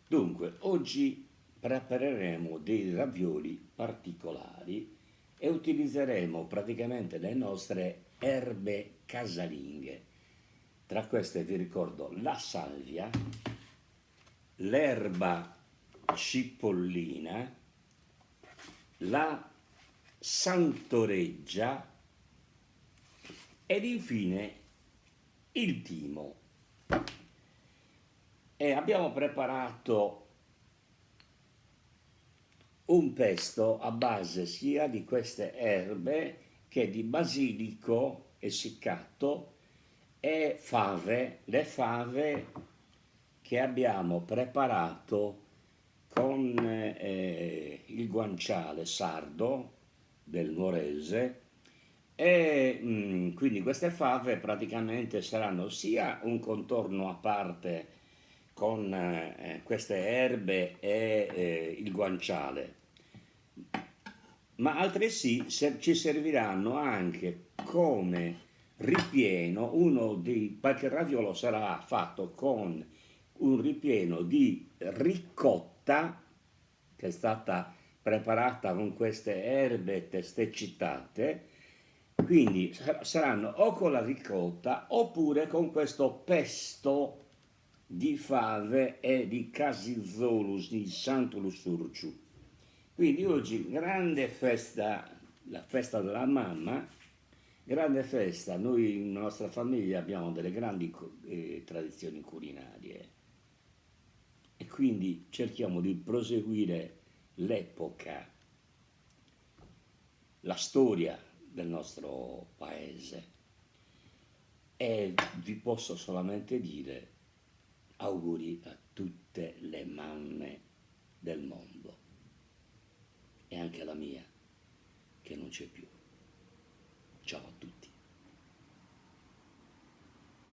Dunque, oggi prepareremo dei ravioli particolari e utilizzeremo praticamente le nostre erbe casalinghe. Tra queste vi ricordo la salvia, l'erba cipollina, la santoreggia ed infine il timo. E abbiamo preparato un pesto a base sia di queste erbe che di basilico essiccato e fave, le fave che abbiamo preparato con il guanciale sardo del Nuorese e quindi queste fave praticamente saranno sia un contorno a parte con queste erbe e il guanciale, ma altresì ci serviranno anche come ripieno, perché il raviolo sarà fatto con un ripieno di ricotta che è stata preparata con queste erbe testé citate, quindi saranno o con la ricotta oppure con questo pesto di fave e di casizolus, di Santo Lussurgiu. Quindi oggi grande festa, la festa della mamma, grande festa, noi nella nostra famiglia abbiamo delle grandi tradizioni culinarie e quindi cerchiamo di proseguire l'epoca, la storia del nostro paese e vi posso solamente dire auguri a tutte le mamme del mondo e anche alla mia che non c'è più. Ciao a tutti.